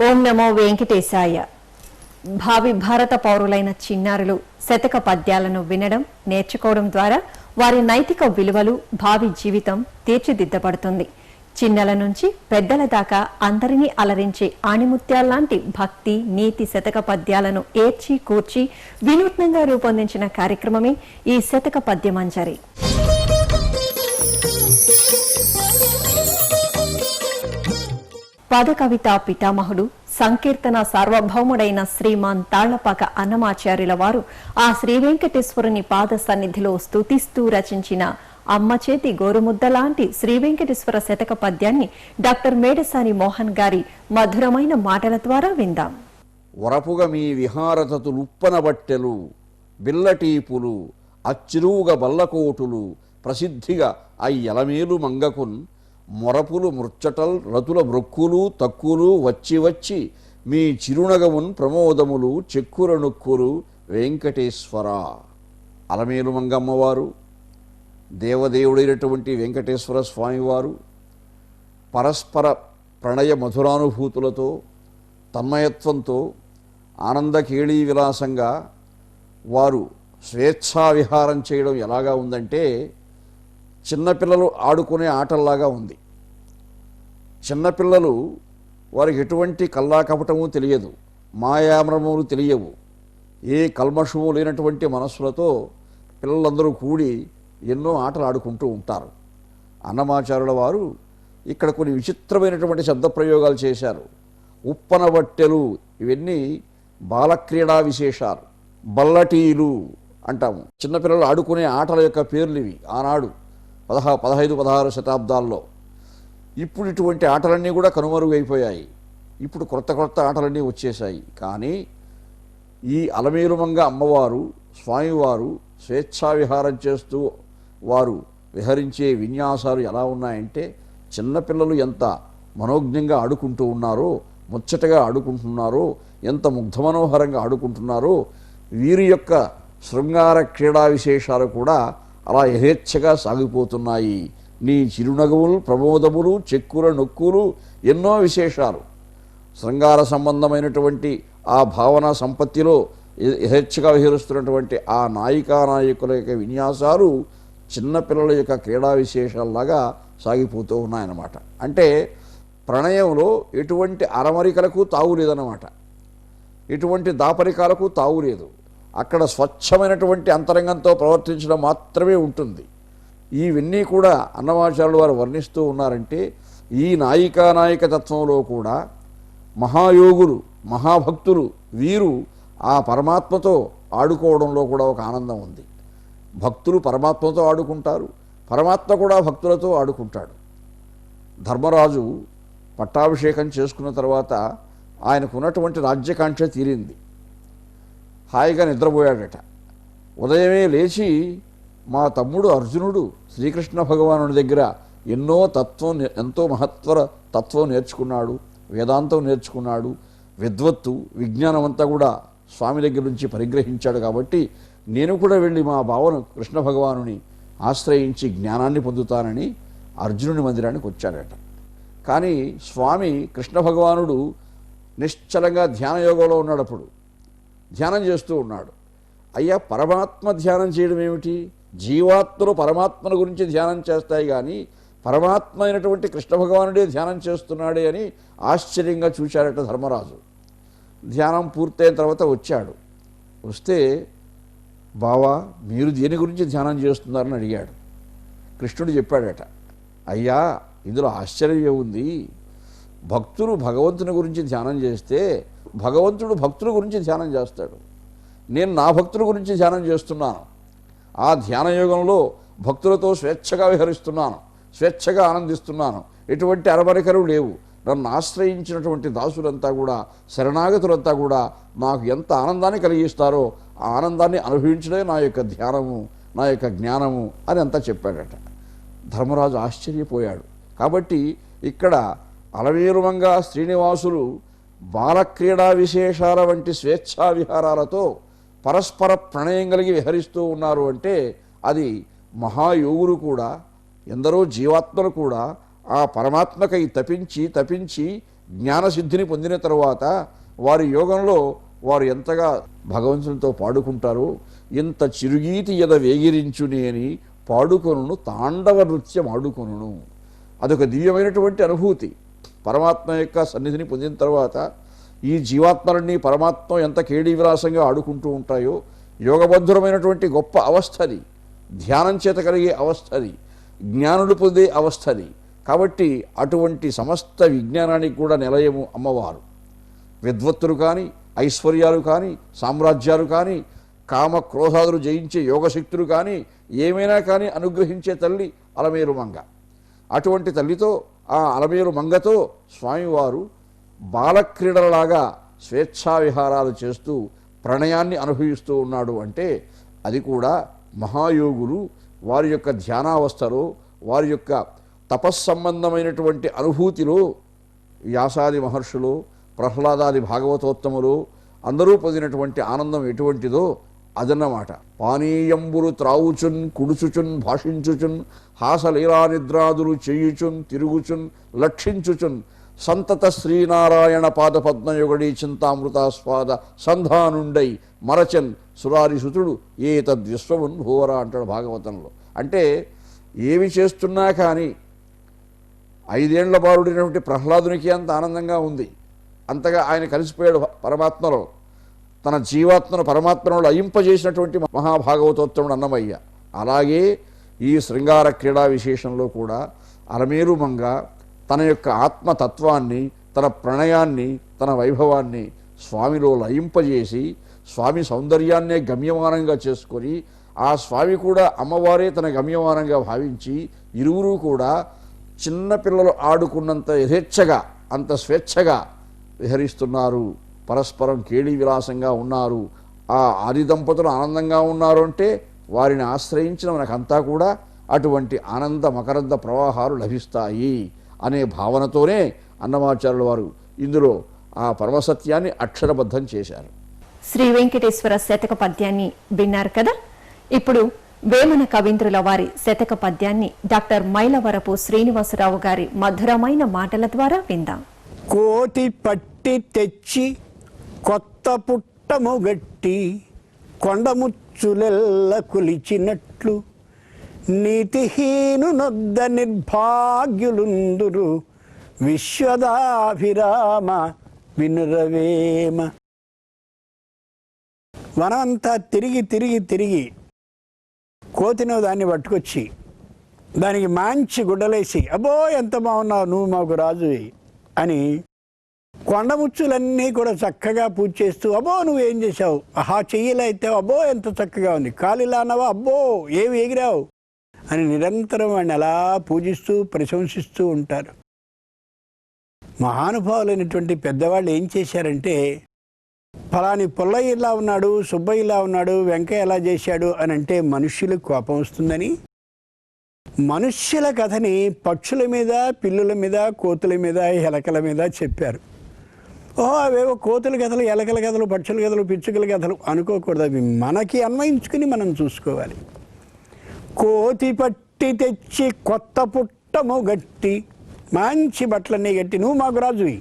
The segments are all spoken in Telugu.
ఓం నమో వెంకటేశాయ. భావి భారత పౌరులైన చిన్నారులు శతక పద్యాలను వినడం, నేర్చుకోవడం ద్వారా వారి నైతిక విలువలు, భావి జీవితం తీర్చిదిద్దబడుతుంది. చిన్నల నుంచి పెద్దల దాకా అందరినీ అలరించే ఆణిముత్యాల్లాంటి భక్తి, నీతి శతక పద్యాలను ఏర్చి కూర్చి వినూత్నంగా రూపొందించిన కార్యక్రమమే ఈ శతక పద్యమంజరి. పదకవిత పితామహుడు, సంకీర్తన సార్వభౌముడైన శ్రీమాన్ తాళ్లపాక అన్నమాచార్యుల వారు ఆ శ్రీ వెంకటేశ్వరుని పాద సన్నిధిలో స్తుతిస్తూ రచించిన అమ్మ చేతి గోరుముద్ద లాంటి శ్రీ వెంకటేశ్వర శతక పద్యాన్ని డాక్టర్ మేడసాని మోహన్ గారి మధురమైన మాటల ద్వారా విందాం. వరపుగ మీ విహారతతులుప్పన బట్టెలు, బిల్లటీపులు, అచ్చిరువుగ బల్లకోటులు, ప్రసిద్ధిగా అయ్యలమేలు మంగకున్, మొరపులు ముర్చటల్ రతుల బ్రొక్కులు తక్కులు వచ్చి వచ్చి మీ చిరునగమున్ ప్రమోదములు చెక్కుర నొక్కులు వెంకటేశ్వర. అలమేలు మంగమ్మవారు, దేవదేవుడైనటువంటి వెంకటేశ్వర స్వామివారు పరస్పర ప్రణయ మధురానుభూతులతో, తన్మయత్వంతో, ఆనందకేళీ విలాసంగా వారు స్వేచ్ఛా విహారం చేయడం ఎలాగా ఉందంటే చిన్నపిల్లలు ఆడుకునే ఆటల్లాగా ఉంది. చిన్నపిల్లలు వారికి ఎటువంటి కల్లాకపటము తెలియదు, మాయామరములు తెలియవు. ఏ కల్మషము లేనటువంటి మనస్సులతో పిల్లలందరూ కూడి ఎన్నో ఆటలు ఆడుకుంటూ ఉంటారు. అన్నమాచార్యుల వారు ఇక్కడ కొన్ని విచిత్రమైనటువంటి శబ్దప్రయోగాలు చేశారు. ఉప్పన బట్టెలు, ఇవన్నీ బాలక్రీడా విశేషాలు. బల్లటీలు అంటాము. చిన్నపిల్లలు ఆడుకునే ఆటల యొక్క పేర్లు ఇవి. ఆనాడు 15-16 శతాబ్దాల్లో. ఇప్పుడు ఇటువంటి ఆటలన్నీ కూడా కనుమరుగైపోయాయి. ఇప్పుడు కొత్త కొత్త ఆటలన్నీ వచ్చేసాయి. కానీ ఈ అలమేలుమంగ అమ్మవారు, స్వామివారు స్వేచ్ఛా విహారం చేస్తూ వారు విహరించే విన్యాసాలు ఎలా ఉన్నాయంటే, చిన్నపిల్లలు ఎంత మనోజ్ఞంగా ఆడుకుంటూ ఉన్నారో, ముచ్చటగా ఆడుకుంటున్నారో, ఎంత ముగ్ధమనోహరంగా ఆడుకుంటున్నారో, వీరి యొక్క శృంగార క్రీడా విశేషాలు కూడా అలా యథేచ్ఛగా సాగిపోతున్నాయి. నీ చిరునగవులు ప్రమోదములు చెక్కుల నొక్కులు, ఎన్నో విశేషాలు. శృంగార సంబంధమైనటువంటి ఆ భావన సంపత్తిలో యథేచ్ఛగా విహరిస్తున్నటువంటి ఆ నాయకుల యొక్క విన్యాసాలు చిన్నపిల్లల యొక్క క్రీడా విశేషాల్లాగా సాగిపోతూ ఉన్నాయన్నమాట. అంటే ప్రణయంలో ఎటువంటి అరమరికలకు తావు లేదన్నమాట, ఎటువంటి దాపరికాలకు తావు లేదు. అక్కడ స్వచ్ఛమైనటువంటి అంతరంగంతో ప్రవర్తించడం మాత్రమే ఉంటుంది. ఇవన్నీ కూడా అన్నమాచార్యుల వారు వర్ణిస్తూ ఉన్నారంటే, ఈ నాయిక తత్వంలో కూడా మహాయోగులు, మహాభక్తులు వీరు ఆ పరమాత్మతో ఆడుకోవడంలో కూడా ఒక ఆనందం ఉంది. భక్తులు పరమాత్మతో ఆడుకుంటారు, పరమాత్మ కూడా భక్తులతో ఆడుకుంటాడు. ధర్మరాజు పట్టాభిషేకం చేసుకున్న తర్వాత ఆయనకున్నటువంటి రాజ్యకాంక్ష తీరింది. హాయిగా నిద్రపోయాడట. ఉదయమే లేచి మా తమ్ముడు అర్జునుడు శ్రీకృష్ణ భగవానుడి దగ్గర ఎంతో మహత్తర తత్వం నేర్చుకున్నాడు, వేదాంతం నేర్చుకున్నాడు, విద్వత్తు విజ్ఞానం అంతా కూడా స్వామి దగ్గర నుంచి పరిగ్రహించాడు. కాబట్టి నేను కూడా వెళ్ళి మా బావను కృష్ణ భగవానుని ఆశ్రయించి జ్ఞానాన్ని పొందుతానని అర్జునుని మందిరానికి వచ్చాడట. కానీ స్వామి కృష్ణ భగవానుడు నిశ్చలంగా ధ్యానయోగంలో ఉన్నాడప్పుడు. ధ్యానం చేస్తూ ఉన్నాడు. అయ్యా, పరమాత్మ ధ్యానం చేయడం ఏమిటి? జీవాత్మలు పరమాత్మను గురించి ధ్యానం చేస్తాయి, కానీ పరమాత్మ అయినటువంటి కృష్ణ భగవానుడే ధ్యానం చేస్తున్నాడే అని ఆశ్చర్యంగా చూశాడట ధర్మరాజు. ధ్యానం పూర్తయిన తర్వాత వచ్చాడు. వస్తే, బావా మీరు దేని గురించి ధ్యానం చేస్తున్నారని అడిగాడు. కృష్ణుడు చెప్పాడట, అయ్యా ఇందులో ఆశ్చర్యం ఉంది. భక్తులు భగవంతుని గురించి ధ్యానం చేస్తే భగవంతుడు భక్తుల గురించి ధ్యానం చేస్తాడు. నేను నా భక్తుల గురించి ధ్యానం చేస్తున్నాను. ఆ ధ్యానయోగంలో భక్తులతో స్వేచ్ఛగా విహరిస్తున్నాను, స్వేచ్ఛగా ఆనందిస్తున్నాను. ఎటువంటి అరమరికలు లేవు. నన్ను ఆశ్రయించినటువంటి దాసులంతా కూడా, శరణాగతులంతా కూడా నాకు ఎంత ఆనందాన్ని కలిగిస్తారో ఆ ఆనందాన్ని అనుభవించడమే నా యొక్క ధ్యానము, నా యొక్క జ్ఞానము అని అంతా చెప్పాడట. ధర్మరాజు ఆశ్చర్యపోయాడు. కాబట్టి ఇక్కడ అలమేలుమంగ శ్రీనివాసులు బాలక్రీడా విశేషాల వంటి స్వేచ్ఛా విహారాలతో పరస్పర ప్రణయం కలిగి విహరిస్తూ ఉన్నారు అంటే అది మహాయోగులు కూడా, ఎందరో జీవాత్మలు కూడా ఆ పరమాత్మకై తపించి జ్ఞానసిద్ధిని పొందిన తరువాత వారి యోగంలో వారు ఎంతగా భగవంతునితో పాడుకుంటారో, ఇంత చిరుగీతి ఎద వేగిరించుని అని పాడుకొనును తాండవ నృత్యం ఆడుకొనును. అదొక దివ్యమైనటువంటి అనుభూతి. పరమాత్మ యొక్క సన్నిధిని పొందిన తర్వాత ఈ జీవాత్మలన్నీ పరమాత్మ ఎంత కేడీ విలాసంగా ఆడుకుంటూ ఉంటాయో, యోగబద్ధురమైనటువంటి గొప్ప అవస్థది, ధ్యానం చేత కలిగే అవస్థది, జ్ఞానులు పొందే అవస్థది. కాబట్టి అటువంటి సమస్త విజ్ఞానానికి కూడా నిలయము అమ్మవారు. విద్వత్తులు కానీ, ఐశ్వర్యాలు కానీ, సామ్రాజ్యాలు కానీ, కామ క్రోధాదులు జయించే యోగశక్తులు కానీ, ఏమైనా కానీ అనుగ్రహించే తల్లి అలమేలు మంగ. అటువంటి తల్లితో, ఆ అలమేలు మంగతో స్వామివారు బాలక్రీడలలాగా స్వేచ్ఛా విహారాలు చేస్తూ ప్రణయాన్ని అనుభవిస్తూ ఉన్నాడు. అంటే అది కూడా మహాయోగులు వారి యొక్క ధ్యానావస్థలో, వారి యొక్క తపస్సంబంధమైనటువంటి అనుభూతిలో వ్యాసాది మహర్షులు, ప్రహ్లాదాది భాగవతోత్తములు అందరూ పొందినటువంటి ఆనందం ఎటువంటిదో అదన్నమాట. పానీయంబులు త్రావుచున్, కుడుచుచున్, భాషించుచున్, హాసలీలా నిద్రాదులు చేయుచున్, తిరుగుచున్, లక్షించుచున్, సంతత శ్రీనారాయణ పాదపద్మయుగడి చింతామృతాస్వాద సంధానుండై మరచన్ సురారిసుతుడు ఏ తద్విశ్వమున్ భూవరా అంటాడు భాగవతంలో. అంటే ఏమి చేస్తున్నా కానీ 5 ఏళ్ల బాలుడైనటువంటి ప్రహ్లాదునికి అంత ఆనందంగా ఉంది. అంతగా ఆయన కలిసిపోయాడు పరమాత్మలో. తన జీవాత్మను పరమాత్మలో అయింపజేసినటువంటి మహాభాగవతోత్తముడు అన్నమయ్య. అలాగే ఈ శృంగార క్రీడా విశేషంలో కూడా అలమేలు మంగ తన యొక్క ఆత్మతత్వాన్ని, తన ప్రణయాన్ని, తన వైభవాన్ని స్వామిలో లయింపజేసి స్వామి సౌందర్యాన్నే గమ్యమానంగా చేసుకొని, ఆ స్వామి కూడా అమ్మవారే తన గమ్యమానంగా భావించి ఇరువురు కూడా చిన్నపిల్లలు ఆడుకున్నంత యథేచ్ఛగా, అంత స్వేచ్ఛగా విహరిస్తున్నారు. పరస్పరం కేళీ విలాసంగా ఉన్నారు. ఆ ఆది దంపతులు ఆనందంగా ఉన్నారు అంటే వారిని ఆశ్రయించిన మనకంతా కూడా అటువంటి ఆనంద మకరంద ప్రవాహాలు లభిస్తాయి అనే భావనతోనే అన్నమాచార్యుల వారు ఇందులో ఆ పరమసత్యాన్ని అక్షరబద్ధం చేశారు. శ్రీ వెంకటేశ్వర శతక పద్యాన్ని విన్నారు కదా. ఇప్పుడు వేమన కవీంద్రుల వారి శతక పద్యాన్ని డాక్టర్ మైలవరపు శ్రీనివాసరావు గారి మధురమైన మాటల ద్వారా విందాం. కోతి పట్టి తెచ్చి కొత్త పుట్టము గట్టి కొండముచ్చులెల్ల కులిచినట్లు నీతిహీనునొద్ద నిర్భాగ్యులుందురు విశ్వదాభిరామ వినురవేమ. వనమంతా తిరిగి తిరిగి తిరిగి కోతినో దాన్ని పట్టుకొచ్చి దానికి మంచి గుడ్డలేసి, అబ్బో ఎంత బాగున్నావు, నువ్వు మాకు రాజువి అని కొండముచ్చులన్నీ కూడా చక్కగా పూజ చేస్తూ, అబ్బో నువ్వేం చేశావు, ఆహా చెయ్యిలా ఎత్తావు, అబ్బో ఎంత చక్కగా ఉంది, కాలిలా అన్నావా, అబ్బో ఏమి ఎగిరావు అని నిరంతరం వాడిని అలా పూజిస్తూ ప్రశంసిస్తూ ఉంటారు. మహానుభావులైనటువంటి పెద్దవాళ్ళు ఏం చేశారంటే, ఫలాని పుల్లయ్య ఇలా ఉన్నాడు, సుబ్బయ్య ఇలా ఉన్నాడు, వెంకయ్య ఎలా చేశాడు అని అంటే మనుష్యులకు కోపం వస్తుందని మనుష్యుల కథని పక్షుల మీద, పిల్లుల మీద, కోతుల మీద, ఎలకల మీద చెప్పారు. ఓహో అవేవో కోతుల కథలు, ఎలకల కథలు, పక్షుల కథలు, పిచ్చుకల కథలు అనుకోకూడదు. అవి మనకి అన్వయించుకుని మనం చూసుకోవాలి. కోతి పట్టి తెచ్చి కొత్త పుట్టము గట్టి, మంచి బట్టలన్నీ గట్టి నువ్వు మాకు రాజువి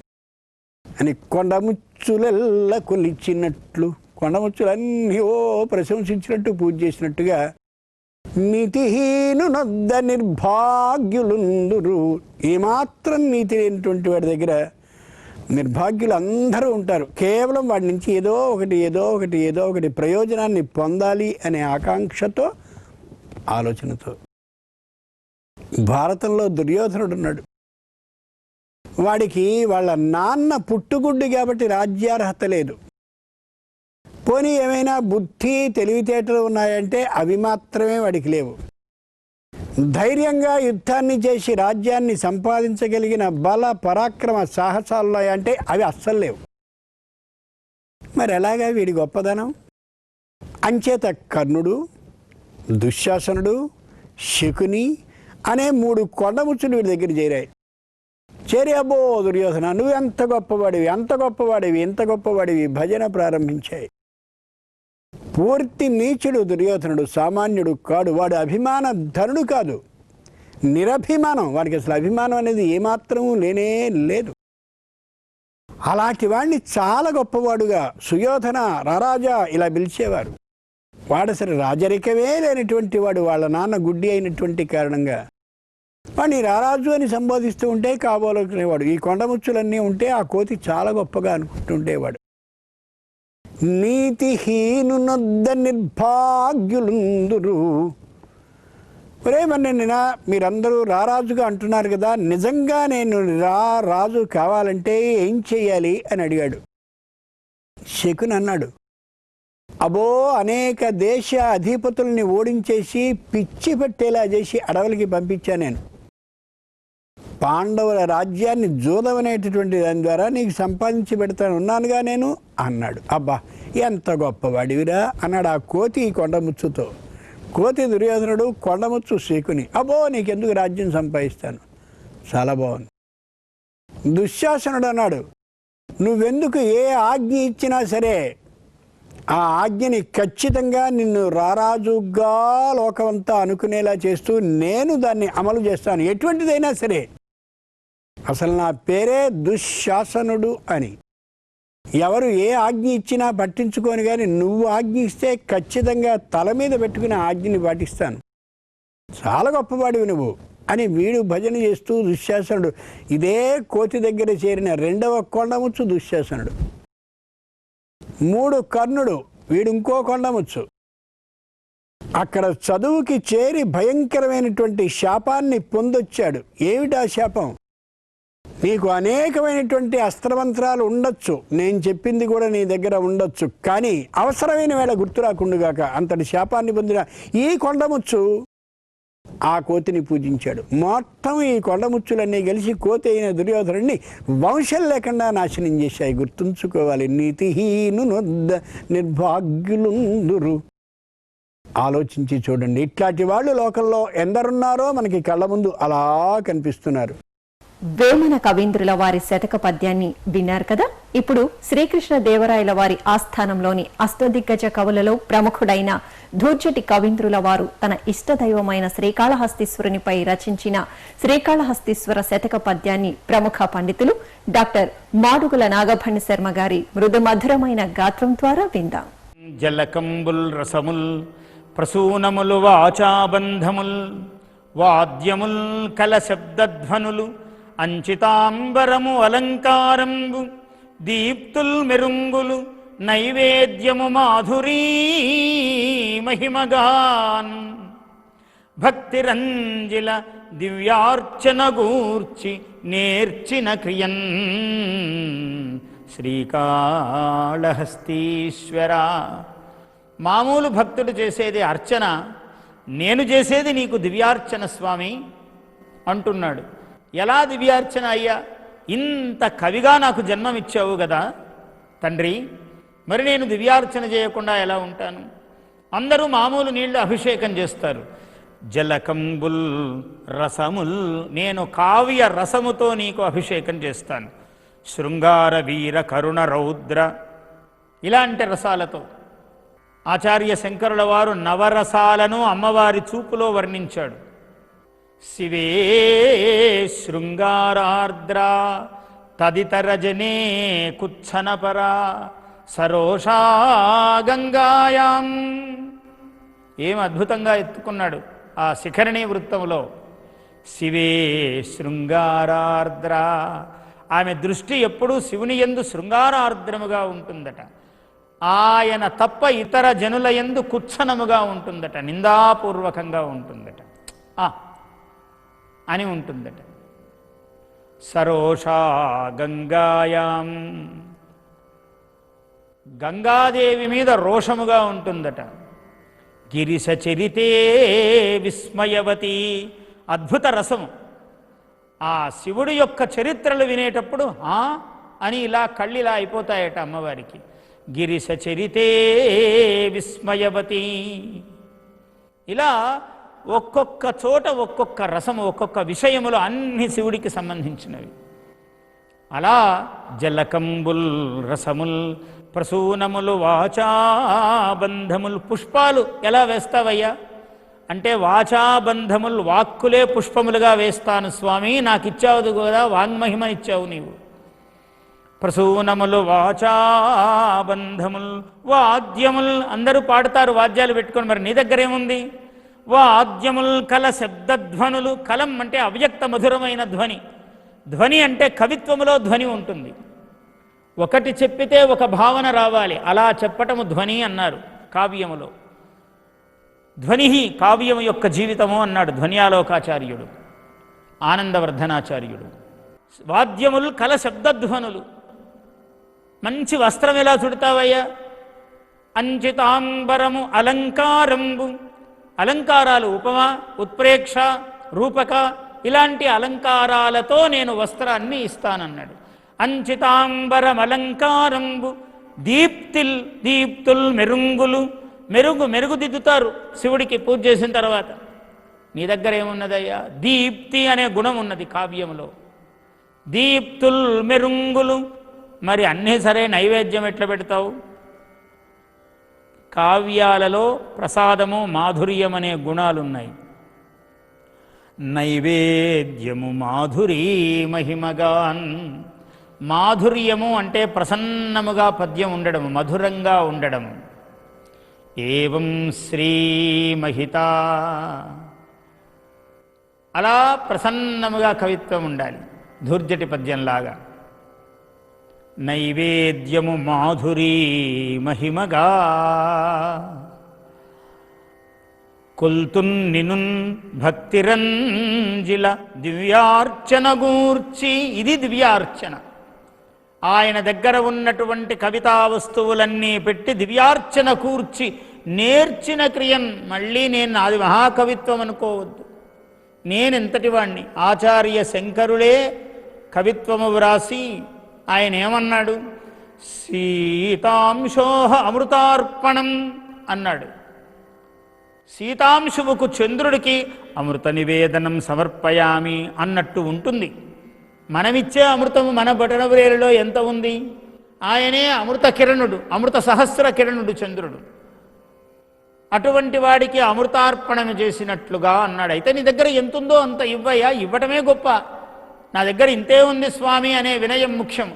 అని కొండముచ్చులెల్ల కొలిచినట్లు, కొండముచ్చులన్నీ ఓ ప్రశంసించినట్టు పూజ చేసినట్టుగా నీతిహీనునొద్ద నిర్భాగ్యులుందురు. ఏమాత్రం నీతి లేనటువంటి వాడి దగ్గర నిర్భాగ్యులు అందరూ ఉంటారు. కేవలం వాడి నుంచి ఏదో ఒకటి ప్రయోజనాన్ని పొందాలి అనే ఆకాంక్షతో, ఆలోచనతో. భారతంలో దుర్యోధనుడు ఉన్నాడు. వాడికి వాళ్ళ నాన్న పుట్టుగుడ్డు కాబట్టి రాజ్యార్హత లేదు. పోనీ ఏమైనా బుద్ధి తెలివితేటలు ఉన్నాయంటే అవి మాత్రమే వాడికి లేవు. ధైర్యంగా యుద్ధాన్ని చేసి రాజ్యాన్ని సంపాదించగలిగిన బల పరాక్రమ సాహసాలు ఉన్నాయంటే అవి అస్సలు లేవు. మరి ఎలాగా వీడి గొప్పదనం? అంచేత కర్ణుడు, దుశ్శాసనుడు, శకుని అనే 3 కొండముచ్చులు వీడి దగ్గర చేరాయి. చేరి అబ్బో దుర్యోధన నువ్వు ఎంత గొప్పవాడివి, అంత గొప్పవాడివి, ఇంత గొప్పవాడివి భజన ప్రారంభించాయి. పూర్తి నీచుడు దుర్యోధనుడు, సామాన్యుడు కాడు. వాడు అభిమాన ధనుడు కాదు, నిరభిమానం. వాడికి అసలు అభిమానం అనేది ఏమాత్రమూ లేనే లేదు. అలాంటి వాడిని చాలా గొప్పవాడుగా సుయోధన రారాజా ఇలా పిలిచేవారు. వాడు అసలు రాజరికమే లేనటువంటి వాడు, వాళ్ళ నాన్న గుడ్డి అయినటువంటి కారణంగా వాడిని రారాజు అని సంబోధిస్తూ ఉంటే కాబోలుకునేవాడు. ఈ కొండముచ్చులన్నీ ఉంటే ఆ కోతి చాలా గొప్పగా అనుకుంటుండేవాడు. నీతిహీనునొద్ద నిర్భాగ్యులుందురు. ఒరే మరి మీరందరూ రారాజుగా అంటున్నారు కదా, నిజంగా నేను రాజు కావాలంటే ఏం చెయ్యాలి అని అడిగాడు. శకుని అన్నాడు, అబో అనేక దేశ అధిపతుల్ని ఓడించేసి పిచ్చి పట్టేలా చేసి అడవులకి పంపించా నేను. పాండవుల రాజ్యాన్ని జూదమనేటటువంటి దాని ద్వారా నీకు సంపాదించి పెడతాను ఉన్నానుగా నేను అన్నాడు. అబ్బా ఎంత గొప్పవాడివిరా అన్నాడు ఆ కోతి కొండముచ్చుతో. కోతి దుర్యోధనుడు, కొండముచ్చు శకుని. అబ్బో నీకెందుకు రాజ్యం సంపాదిస్తాను, చాలా బాగుంది. దుశ్శాసనుడు అన్నాడు, నువ్వెందుకు ఏ ఆజ్ఞ ఇచ్చినా సరే ఆ ఆజ్ఞని ఖచ్చితంగా నిన్ను రారాజుగా లోకమంతా అనుకునేలా చేస్తూ నేను దాన్ని అమలు చేస్తాను, ఎటువంటిదైనా సరే. అసలు నా పేరే దుశ్శాసనుడు అని. ఎవరు ఏ ఆజ్ఞ ఇచ్చినా పట్టించుకొని కానీ నువ్వు ఆజ్ఞ ఇస్తే ఖచ్చితంగా తల మీద పెట్టుకుని ఆజ్ఞని పాటిస్తాను, చాలా గొప్పవాడివి నువ్వు అని వీడు భజన చేస్తూ దుశ్శాసనుడు. ఇదే కోతి దగ్గర చేరిన రెండవ కొండముచ్చు దుశ్శాసనుడు. 3 కర్ణుడు, వీడు ఇంకో కొండముచ్చు. అక్కడ చదువుకి చేరి భయంకరమైనటువంటి శాపాన్ని పొందొచ్చాడు. ఏమిటా శాపం? నీకు అనేకమైనటువంటి అస్త్రమంత్రాలు ఉండొచ్చు, నేను చెప్పింది కూడా నీ దగ్గర ఉండొచ్చు, కానీ అవసరమైన వేళ గుర్తు రాకుండుగాక అంతటి శాపాన్ని పొందిన ఈ కొండముచ్చు ఆ కోతిని పూజించాడు. మొత్తం ఈ కొండముచ్చులన్నీ కలిసి కోతి అయిన దుర్యోధనుడిని వంశం లేకుండా నాశనం చేశాయి. గుర్తుంచుకోవాలి, నీతిహీనునొద్ద నిర్భాగ్యులుందురు. ఆలోచించి చూడండి, ఇట్లాంటి వాళ్ళు లోకంలో ఎందరున్నారో మనకి కళ్ళ ముందు అలా కనిపిస్తున్నారు. వేమన కవీంద్రుల వారి శతక పద్యాన్ని విన్నారు కదా. ఇప్పుడు శ్రీకృష్ణ దేవరాయల వారి ఆస్థానంలోని అష్టదిగ్గజ కవులలో ప్రముఖుడైన ధూర్జటి కవీంద్రుల వారు తన ఇష్టదైవమైన శ్రీకాళహస్తీశ్వరునిపై రచించిన శ్రీకాళహస్తీశ్వర శతక పద్యాన్ని ప్రముఖ పండితులు డాక్టర్ మాడుగుల నాగభణి శర్మ గారి మృదుమధురమైన గాత్రం ద్వారా విందాం. జలకంబుల్ రసముల్ ప్రసూనములు వాచాబంధముల్ వాద్యముల్ కల శబ్దధ్వనులు అంచితాంబరము అలంకారంబు దీప్తుల్ మెరుంగులు నైవేద్యము మాధురీ మహిమగాన్ భక్తిరంజిల దివ్యార్చన గూర్చి నేర్చిన క్రియన్ శ్రీకాళహస్తీశ్వర. మామూలు భక్తుడు చేసేది అర్చన, నేను చేసేది నీకు దివ్యార్చన స్వామి అంటున్నాడు. ఎలా దివ్యార్చన అయ్యా? ఇంత కవిగా నాకు జన్మమిచ్చావు కదా తండ్రి, మరి నేను దివ్యార్చన చేయకుండా ఎలా ఉంటాను? అందరూ మామూలు నీళ్లు అభిషేకం చేస్తారు. జలకంబుల్ రసముల్, నేను కావ్య రసముతో నీకు అభిషేకం చేస్తాను. శృంగార వీర కరుణ రౌద్ర ఇలాంటి రసాలతో. ఆచార్య శంకరుల వారు నవరసాలను అమ్మవారి చూపులో వర్ణించాడు. శివే శృంగారార్ద్ర తదితర జనే కుచ్చనపరా సరోషా గంగాయాం. ఏం అద్భుతంగా ఎత్తుకున్నాడు ఆ శిఖరిణీ వృత్తములో. శివే శృంగారార్ద్ర, ఆమె దృష్టి ఎప్పుడూ శివుని యందు శృంగారార్ద్రముగా ఉంటుందట. ఆయన తప్ప ఇతర జనుల యందు కుత్సనముగా ఉంటుందట, నిందాపూర్వకంగా ఉంటుందట అని ఉంటుందట. సరోషా గంగాయాం, గంగాదేవి మీద రోషముగా ఉంటుందట. గిరిశ చరితే విస్మయవతి, అద్భుత రసము. ఆ శివుడి యొక్క చరిత్రలు వినేటప్పుడు అని ఇలా కళ్ళిలా అయిపోతాయట అమ్మవారికి. గిరిశ చరితే విస్మయవతి. ఇలా ఒక్కొక్క చోట ఒక్కొక్క రసము, ఒక్కొక్క విషయములు అన్ని శివుడికి సంబంధించినవి. అలా జలకంబుల్ రసముల్ ప్రసూనములు వాచాబంధములు. పుష్పాలు ఎలా వేస్తావయ్యా అంటే, వాచాబంధములు వాక్కులే పుష్పములుగా వేస్తాను స్వామి, నాకు ఇచ్చావు కదా వాంగ్మహిమనిచ్చావు నీవు. ప్రసూనములు వాచాబంధములు వాద్యములు అందరూ పాడతారు వాద్యాలు పెట్టుకొని, మరి నీ దగ్గర ఏముంది? వాద్యముల్ కల శబ్దధ్వనులు. కలం అంటే అవ్యక్త మధురమైన ధ్వని. ధ్వని అంటే కవిత్వములో ధ్వని ఉంటుంది. ఒకటి చెప్పితే ఒక భావన రావాలి, అలా చెప్పటము ధ్వని అన్నారు కావ్యములో. ధ్వని కావ్యము యొక్క జీవితము అన్నాడు ధ్వన్యాలోకాచార్యుడు, ఆనందవర్ధనాచార్యుడు. వాద్యములు కల శబ్దధ్వనులు. మంచి వస్త్రం ఎలా చుడతావయ్యా? అంచితాంబరము అలంకారంబు. అలంకారాలు ఉపమా, ఉత్ప్రేక్ష, రూపక ఇలాంటి అలంకారాలతో నేను వస్త్రాన్ని ఇస్తానన్నాడు. అంచితాంబరం అలంకారంబు దీప్తిల్ దీప్తుల్ మెరుంగులు. మెరుగుదిద్దుతారు శివుడికి పూజ చేసిన తర్వాత. నీ దగ్గర ఏమున్నదయ్యా? దీప్తి అనే గుణం ఉన్నది కావ్యంలో. దీప్తుల్ మెరుంగులు. మరి అన్నీ సరే, నైవేద్యం ఎట్లా పెడతావు? కావ్యాలలో ప్రసాదము, మాధుర్యం అనే గుణాలున్నాయి. నైవేద్యము మాధురీ మహిమగాన్. మాధుర్యము అంటే ప్రసన్నముగా పద్యం ఉండడము, మధురంగా ఉండడము. ఏవం శ్రీమహిత. అలా ప్రసన్నముగా కవిత్వం ఉండాలి, ధూర్జటి పద్యంలాగా. నైవేద్యము మాధురీ మహిమగా కొల్తున్నినున్ భక్తిరంజిల దివ్యార్చన గూర్చి. ఇది దివ్యార్చన. ఆయన దగ్గర ఉన్నటువంటి కవితా వస్తువులన్నీ పెట్టి దివ్యార్చన కూర్చి నేర్చిన క్రియన్. మళ్ళీ నేను నాది మహాకవిత్వం అనుకోవద్దు. నేనెంతటి వాణ్ణి? ఆచార్య శంకరులే కవిత్వము వ్రాసి ఆయన ఏమన్నాడు? సీతాంశోహ అమృతార్పణం అన్నాడు. సీతాంశువుకు చంద్రుడికి అమృత నివేదనం సమర్పయామి అన్నట్టు ఉంటుంది. మనమిచ్చే అమృతము మన బటనవ్రేలులో ఎంత ఉంది? ఆయనే అమృత కిరణుడు, అమృత సహస్ర కిరణుడు చంద్రుడు. అటువంటి వాడికి అమృతార్పణం చేసినట్లుగా అన్నాడు. అయితే నీ దగ్గర ఎంతుందో అంత ఇవ్వయ్యా, ఇవ్వటమే గొప్ప. నా దగ్గర ఇంతే ఉంది స్వామి అనే వినయం ముఖ్యం.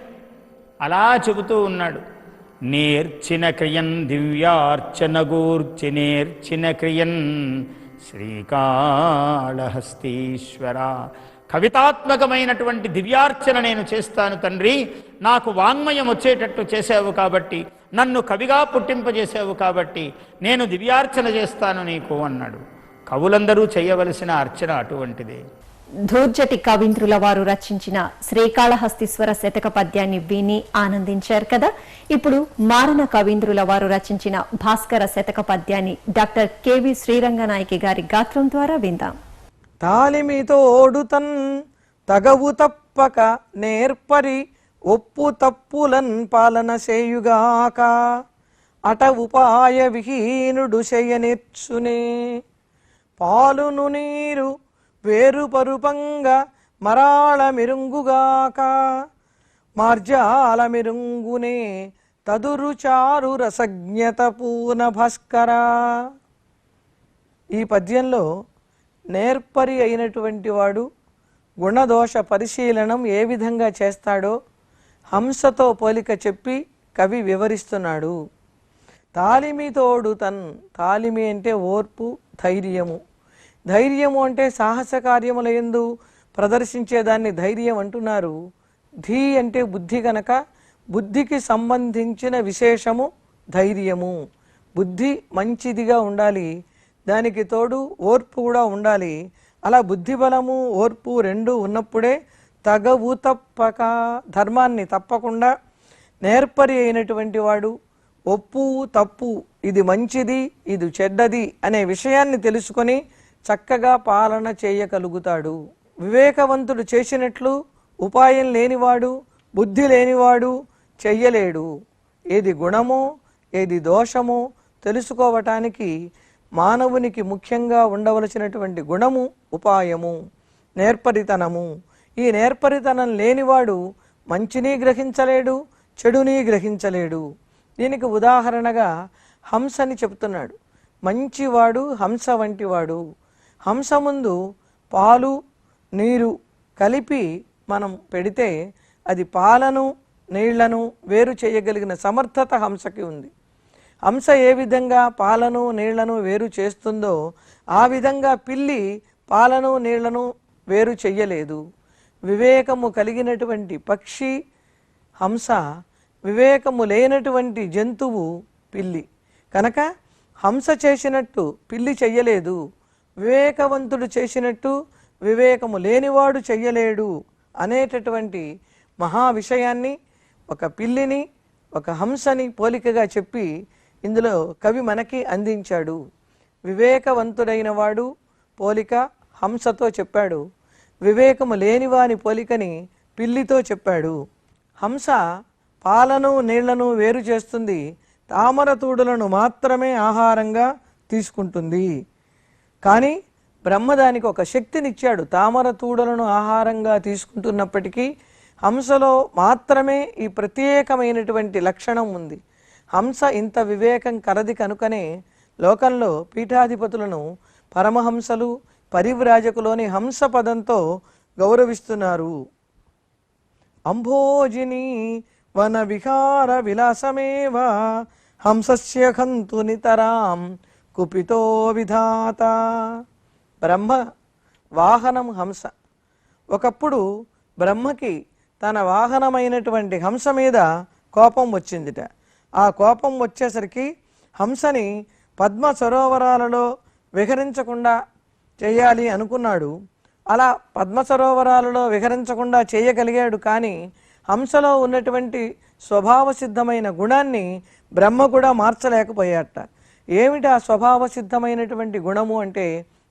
అలా చెబుతూ ఉన్నాడు. నేర్చిన క్రియన్ దివ్యార్చన గూర్చి నేర్చిన క్రియన్ శ్రీకాళహస్తీశ్వర. కవితాత్మకమైనటువంటి దివ్యార్చన నేను చేస్తాను తండ్రి. నాకు వాంగ్మయం వచ్చేటట్టు చేసావు కాబట్టి, నన్ను కవిగా పుట్టింపజేసావు కాబట్టి నేను దివ్యార్చన చేస్తాను నీకు అన్నాడు. కవులందరూ చేయవలసిన అర్చన అటువంటిదే. ధూర్జటి కవీంద్రుల వారు రచించిన శ్రీకాళహస్తీశ్వర శతక పద్యాన్ని విని ఆనందించారు కదా. ఇప్పుడు మారణ కవీంద్రుల వారు రచించిన భాస్కర శతక పద్యాన్ని డాక్టర్ కెవి శ్రీరంగనాయకి గారి గాత్రం ద్వారా విందాం. తాలిమితో ఓడుతన్ తగవు తప్పక నేర్పరి ఒప్పు తప్పులన్ పాలన చేయుగాక అట ఉపాయ విహీనుడు చేయనిచ్చునే. పాలును నీరు వేరుపరుపంగ మరాళ మిరుంగుగాక మార్జాల మిరుంగునే తదురు చారు రసజ్ఞత పూన భాస్కర. ఈ పద్యంలో నేర్పరి అయినటువంటి వాడు గుణదోష పరిశీలనం ఏ విధంగా చేస్తాడో హంసతో పోలిక చెప్పి కవి వివరిస్తున్నాడు. తాలిమితోడు తాలిమి అంటే ఓర్పు, ధైర్యము. ధైర్యము అంటే సాహస కార్యముల యందు ప్రదర్శించేదాన్ని ధైర్యం అంటున్నారు. ధీ అంటే బుద్ధి కనుక బుద్ధికి సంబంధించిన విశేషము ధైర్యము. బుద్ధి మంచిదిగా ఉండాలి, దానికి తోడు ఓర్పు కూడా ఉండాలి. అలా బుద్ధి బలము ఓర్పు రెండు ఉన్నప్పుడే తగవు తప్పక ధర్మాన్ని తప్పకుండా నేర్పరి అయినటువంటి వాడు ఒప్పు తప్పు, ఇది మంచిది ఇది చెడ్డది అనే విషయాన్ని తెలుసుకొని చక్కగా పాలన చేయగలుగుతాడు. వివేకవంతుడు చేసినట్లు ఉపాయం లేనివాడు, బుద్ధి లేనివాడు చెయ్యలేడు. ఏది గుణమో ఏది దోషమో తెలుసుకోవటానికి మానవునికి ముఖ్యంగా ఉండవలసినటువంటి గుణము ఉపాయము, నేర్పరితనము. ఈ నేర్పరితనం లేనివాడు మంచిని గ్రహించలేడు, చెడుని గ్రహించలేడు. దీనికి ఉదాహరణగా హంసని చెప్తున్నాడు. మంచివాడు హంస వంటివాడు. హంస ముందు పాలు నీరు కలిపి మనం పెడితే అది పాలను నీళ్లను వేరు చేయగలిగిన సమర్థత హంసకి ఉంది. హంస ఏ విధంగా పాలను నీళ్లను వేరు చేస్తుందో ఆ విధంగా పిల్లి పాలను నీళ్లను వేరు చెయ్యలేదు. వివేకము కలిగినటువంటి పక్షి హంస, వివేకము లేనటువంటి జంతువు పిల్లి. కనుక హంస చేసినట్టు పిల్లి చెయ్యలేదు, వివేకవంతుడు చేసినట్టు వివేకము లేనివాడు చెయ్యలేడు అనేటటువంటి మహా విషయాన్ని ఒక పిల్లిని ఒక హంసని పోలికగా చెప్పి ఇందులో కవి మనకి అందించాడు. వివేకవంతుడైన వాడు పోలిక హంసతో చెప్పాడు, వివేకము లేనివాని పోలికని పిల్లితో చెప్పాడు. హంస పాలను నీళ్లను వేరు చేస్తుంది, తామర తూడులను మాత్రమే ఆహారంగా తీసుకుంటుంది. కానీ బ్రహ్మ దానికి ఒక శక్తినిచ్చాడు. తామర తూడులను ఆహారంగా తీసుకుంటున్నప్పటికీ హంసలో మాత్రమే ఈ ప్రత్యేకమైనటువంటి లక్షణం ఉంది. హంస ఇంత వివేకం కలది కనుకనే లోకంలో పీఠాధిపతులను పరమహంసలు, పరివ్రాజకులోని హంస పదంతో గౌరవిస్తున్నారు. అంభోజిని వన విహార విలాసమేవ హంసస్య ఖంతు నితరాం కుపితో విధాత. బ్రహ్మ వాహనం హంస. ఒకప్పుడు బ్రహ్మకి తన వాహనమైనటువంటి హంస మీద కోపం వచ్చిందిట. ఆ కోపం వచ్చేసరికి హంసని పద్మ సరోవరాలలో విహరించకుండా చేయాలి అనుకున్నాడు. అలా పద్మ సరోవరాలలో విహరించకుండా చేయగలిగాడు. కానీ హంసలో ఉన్నటువంటి స్వభావ సిద్ధమైన గుణాన్ని బ్రహ్మ కూడా మార్చలేకపోయాట. ఏమిటి ఆ స్వభావ సిద్ధమైనటువంటి గుణము అంటే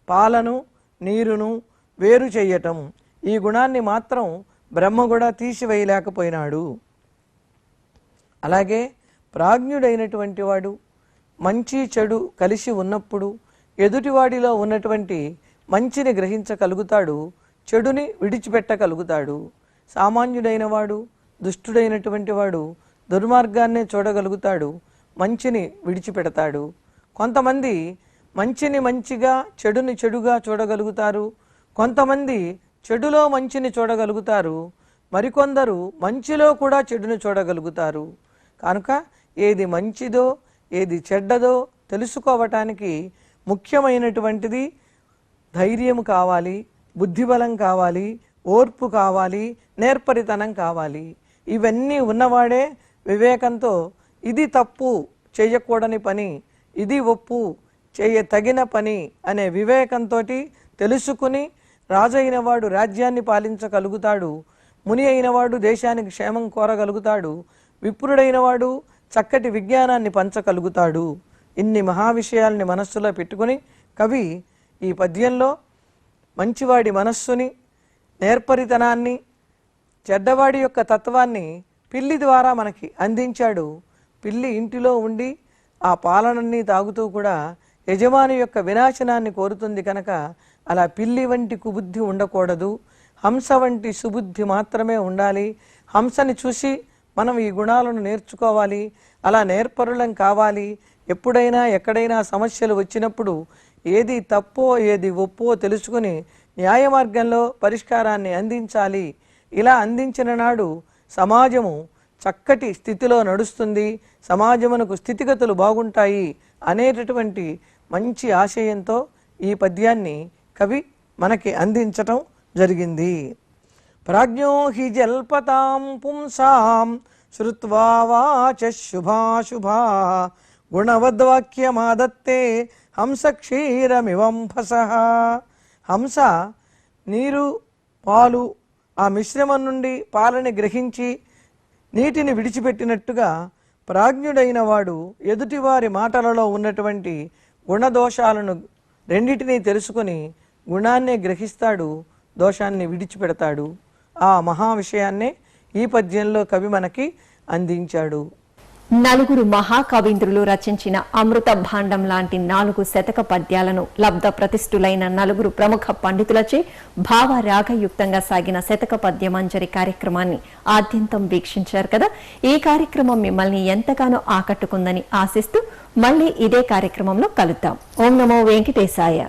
పాలను నీరును వేరు చేయటం. ఈ గుణాన్ని మాత్రం బ్రహ్మ కూడా తీసివేయలేకపోయినాడు. అలాగే ప్రాజ్ఞుడైనటువంటి వాడు మంచి చెడు కలిసి ఉన్నప్పుడు ఎదుటివాడిలో ఉన్నటువంటి మంచిని గ్రహించగలుగుతాడు, చెడుని విడిచిపెట్టగలుగుతాడు. సామాన్యుడైన వాడు, దుష్టుడైనటువంటి వాడు దుర్మార్గాన్నే చూడగలుగుతాడు, మంచిని విడిచిపెడతాడు. కొంతమంది మంచిని మంచిగా చెడుని చెడుగా చూడగలుగుతారు, కొంతమంది చెడులో మంచిని చూడగలుగుతారు, మరికొందరు మంచిలో కూడా చెడుని చూడగలుగుతారు. కనుక ఏది మంచిదో ఏది చెడ్డదో తెలుసుకోవటానికి ముఖ్యమైనటువంటిది ధైర్యం కావాలి, బుద్ధిబలం కావాలి, ఓర్పు కావాలి, నేర్పరితనం కావాలి. ఇవన్నీ ఉన్నవాడే వివేకంతో ఇది తప్పు చేయకూడని పని, ఇది ఒప్పు చేయతగిన పని అనే వివేకంతో తెలుసుకుని రాజైన వాడు రాజ్యాన్ని పాలించగలుగుతాడు, ముని అయినవాడు దేశానికి క్షేమం కోరగలుగుతాడు, విప్రుడైన వాడు చక్కటి విజ్ఞానాన్ని పంచగలుగుతాడు. ఇన్ని మహావిషయాల్ని మనస్సులో పెట్టుకుని కవి ఈ పద్యంలో మంచివాడి మనస్సుని, నేర్పరితనాన్ని, చెడ్డవాడి యొక్క తత్వాన్ని పిల్లి ద్వారా మనకి అందించాడు. పిల్లి ఇంటిలో ఉండి ఆ పాలనని తాగుతూ కూడా యజమాని యొక్క వినాశనాన్ని కోరుతుంది కనుక అలా పిల్లి వంటి కుబుద్ధి ఉండకూడదు, హంస వంటి సుబుద్ధి మాత్రమే ఉండాలి. హంసని చూసి మనం ఈ గుణాలను నేర్చుకోవాలి, అలా నేర్పరులం కావాలి. ఎప్పుడైనా ఎక్కడైనా సమస్యలు వచ్చినప్పుడు ఏది తప్పో ఏది ఒప్పో తెలుసుకుని న్యాయ మార్గంలో పరిష్కారాన్ని అందించాలి. ఇలా అందించిన నాడు సమాజము చక్కటి స్థితిలో నడుస్తుంది, సమాజమునకు స్థితిగతులు బాగుంటాయి అనేటటువంటి మంచి ఆశయంతో ఈ పద్యాన్ని కవి మనకి అందించటం జరిగింది. ప్రాజ్ఞో హి జల్పతాం పుంసాం శ్రుత్వా వాచ శుభాశుభా గుణవద్వాక్యమాదత్తే హంస క్షీరమివంభసః. హంస నీరు పాలు ఆ మిశ్రమం నుండి పాలని గ్రహించి నీటిని విడిచిపెట్టినట్టుగా ప్రాజ్ఞుడైన వాడు ఎదుటివారి మాటలలో ఉన్నటువంటి గుణదోషాలను రెండిటినీ తెలుసుకొని గుణాన్నే గ్రహిస్తాడు, దోషాన్ని విడిచిపెడతాడు. ఆ మహా విషయాన్నే ఈ పద్యంలో కవి మనకి అందించాడు. నలుగురు మహాకవీంద్రులు రచించిన అమృత భాండం లాంటి 4 శతక పద్యాలను లబ్ధ ప్రతిష్ఠులైన నలుగురు ప్రముఖ పండితులచే భావరాగయుక్తంగా సాగిన శతక పద్యమంజరి కార్యక్రమాన్ని ఆద్యంతం వీక్షించారు కదా. ఈ కార్యక్రమం మిమ్మల్ని ఎంతగానో ఆకట్టుకుందని ఆశిస్తూ మళ్ళీ ఇదే కార్యక్రమంలో కలుద్దాం. ఓం నమో వెంకటేశాయ.